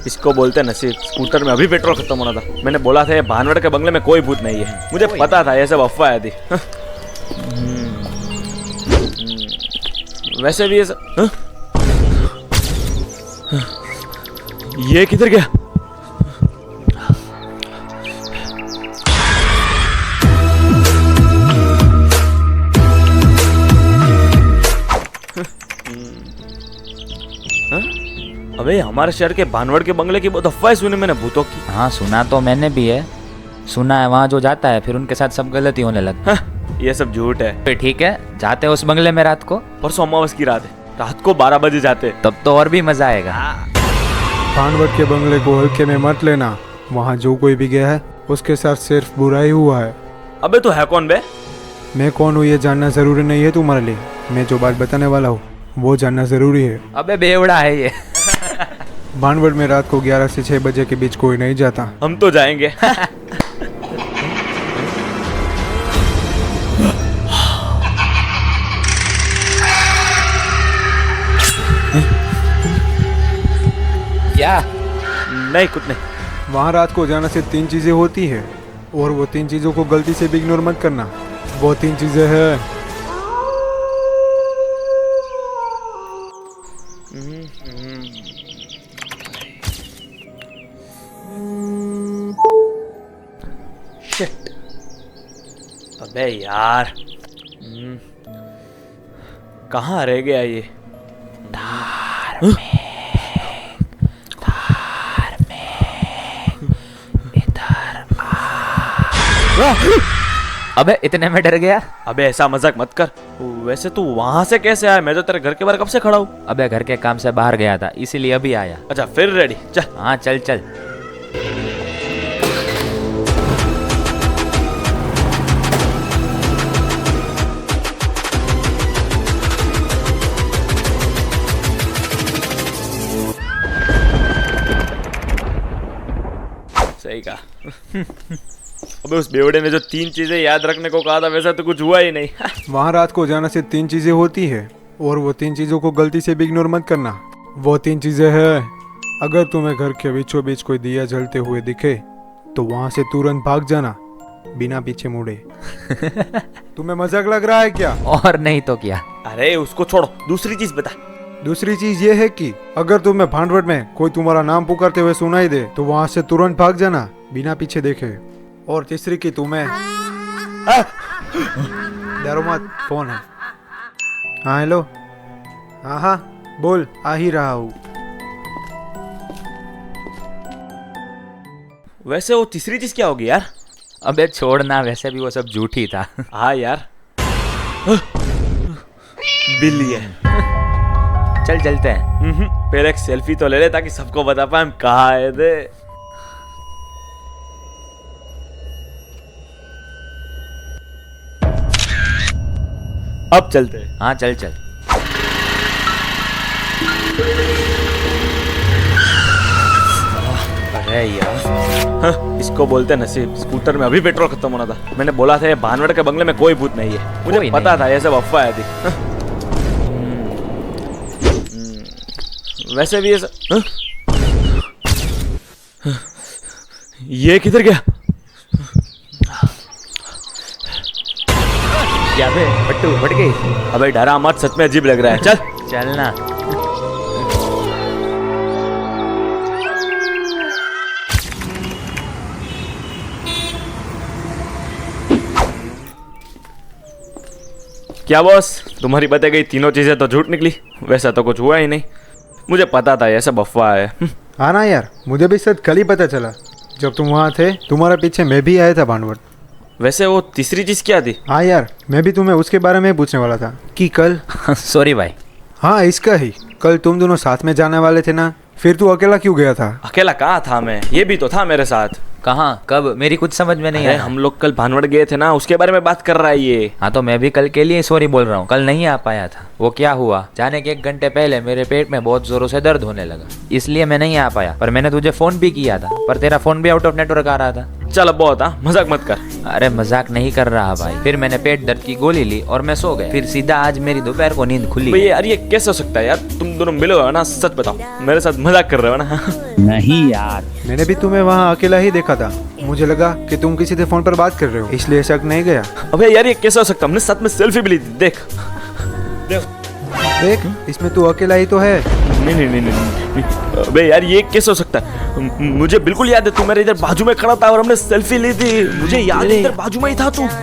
इसको बोलते हैं नसीब। स्कूटर में अभी पेट्रोल खत्म होना था। मैंने बोला था ये भानवड़ के बंगले में कोई भूत नहीं है। मुझे पता था ये सब अफवाह थी। वैसे भी ये सब ये किधर गया? अबे हमारे शहर के भानवड़ के बंगले की बहुत अफवाह सुनी मैंने भूतों की। हाँ सुना तो मैंने भी है। सुना है वहाँ जो जाता है फिर उनके साथ सब गलती होने लगती। ये सब झूठ है। फिर ठीक है, जाते हैं उस बंगले में रात को। परसों अमावस की रात है, रात को 12 बजे जाते। तब तो और भी मजा आएगा। भानवड़ के बंगले को हल्के में मत लेना। वहाँ जो कोई भी गया है उसके साथ सिर्फ बुरा ही हुआ है। अबे तो है कौन बे? मैं कौन हूँ ये जानना जरूरी नहीं है तुम्हारे लिए। मैं जो बात बताने वाला हूँ वो जानना जरूरी है। अबे बेवड़ा है ये। भानवड़ में रात को 11 से 6 बजे के बीच कोई नहीं जाता। हम तो जाएंगे। क्या? नहीं कुछ नहीं। वहाँ रात को जाने से 3 चीजें होती है और वो 3 चीजों को गलती से भी इग्नोर मत करना। वो 3 चीजें हैं। शिट। अबे यार कहाँ रह गया ये? अबे इतने में डर गया? अबे ऐसा मजाक मत कर। वैसे तू वहां से कैसे आया? मैं तो तेरे घर के बाहर कब से खड़ा हूँ। अबे घर के काम से बाहर गया था इसीलिए अभी आया। अच्छा फिर रेडी चल। हाँ चल चल। सही कहा। अबे उस बेवड़े ने जो 3 चीजें याद रखने को कहा था वैसा तो कुछ हुआ ही नहीं। वहाँ रात को जाने से 3 चीजें होती है और वो 3 चीजों को गलती से भी इग्नोर मत करना। वो 3 चीजें हैं। अगर तुम्हें घर के बीचों बीच कोई दिया जलते हुए दिखे तो वहाँ से तुरंत भाग जाना बिना पीछे मुड़े। तुम्हें मजाक लग रहा है क्या? और नहीं तो क्या। अरे उसको छोड़ो, दूसरी चीज बता। दूसरी चीज ये है कि अगर तुम्हें भानवड़ में कोई तुम्हारा नाम पुकारते हुए सुनाई दे तो वहाँ से तुरंत भाग जाना बिना पीछे देखे। और तीसरी की तुम्हें डरो मत, फोन है। हाँ हेलो। हाँ हाँ बोल, आ ही रहा हूँ। वैसे वो तीसरी चीज क्या होगी यार? अबे छोड़ना, वैसे भी वो सब झूठी था। हाँ यार। बिल्ली है। चल चलते हैं। पहले एक सेल्फी तो ले ले ताकि सबको बता पाए हम कहाँ आए थे। अब चलते हैं। हाँ चल चल। अरे यार इसको बोलते हैं नसीब। स्कूटर में अभी पेट्रोल खत्म होना था। मैंने बोला था ये भानवड़ के बंगले में कोई भूत नहीं है। मुझे पता था ये सब अफवाह थी। वैसे भी ये किधर गया? क्या बे पट्टू फट गई? अबे डरा मत, सच में अजीब लग रहा है। चल चलना। क्या बॉस, तुम्हारी बताई गई तीनों चीजें तो झूठ निकली। वैसा तो कुछ हुआ ही नहीं। मुझे पता था ये सब अफवाह है। हाँ ना यार, मुझे भी सच कल ही पता चला जब तुम वहाँ थे। तुम्हारे पीछे मैं भी आया था भानवड़। वैसे वो तीसरी चीज क्या थी? हाँ यार, मैं भी तुम्हें उसके बारे में पूछने वाला था कि कल। सॉरी भाई। हाँ इसका ही, कल तुम दोनों साथ में जाने वाले थे ना, फिर तू अकेला क्यों गया था? अकेला कहाँ था मैं? ये भी तो था मेरे साथ। कहाँ कब? मेरी कुछ समझ में नहीं आया। हम लोग कल भानवड़ गए थे ना, उसके बारे में बात कर रहा है ये। हाँ तो मैं भी कल के लिए सॉरी बोल रहा हूँ। कल नहीं आ पाया था। वो क्या हुआ, जाने के 1 घंटे पहले मेरे पेट में बहुत जोरों से दर्द होने लगा, इसलिए मैं नहीं आ पाया। पर मैंने तुझे फोन भी किया था, पर तेरा फोन भी आउट ऑफ नेटवर्क आ रहा था। चल अब बहुत, हाँ मजाक मत कर। अरे मजाक नहीं कर रहा भाई। फिर मैंने पेट दर्द की गोली ली और मैं सो गया। फिर सीधा आज मेरी दोपहर को नींद खुली। भाई यार ये कैसे हो सकता है यार, तुम दोनों मिले हो ना, सच बताओ मेरे साथ मजाक कर रहे हो ना? नहीं यार, मैंने भी तुम्हें वहाँ अकेला ही देखा था। मुझे लगा कि तुम किसी से फोन पर बात कर रहे हो, इसलिए शक नहीं गया। अबे यार ये कैसे हो सकता है, हमने साथ में सेल्फी भी ली थी, देख देख। देख, इसमें तू अकेला ही तो है। नहीं नहीं नहीं नहीं, अबे यार ये कैसे हो सकता है? मुझे बिल्कुल याद है तू मेरे इधर बाजू में खड़ा था और हमने सेल्फी ली थी, मुझे याद है इधर बाजू में ही था तू। मैंने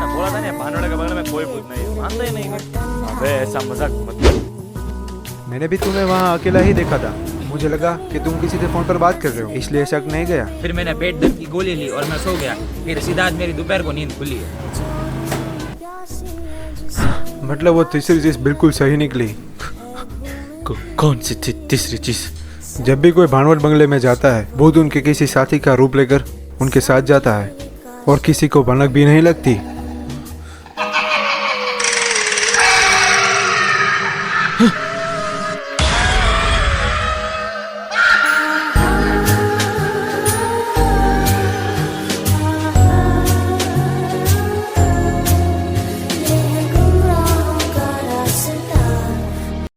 बोला था ना भानवड़े के बगल में कोई भूत नहीं है, मानते ही नहीं। अबे ऐसा मजाक मत कर। मैंने भी तुम्हें वहाँ अकेला ही देखा था। मुझे लगा कि तुम किसी से फोन पर बात कर रहे हो, इसलिए शक नहीं गया। फिर मैंने पेट दर्द की गोली ली और मैं सो गया। फिर सीधा आज मेरी दोपहर को नींद खुली है। मतलब वो तीसरी चीज बिल्कुल सही निकली। कौन सी थी तीसरी चीज? जब भी कोई भानवट बंगले में जाता है, भूत उनके किसी साथी का रूप लेकर उनके साथ जाता है और किसी को भनक भी नहीं लगती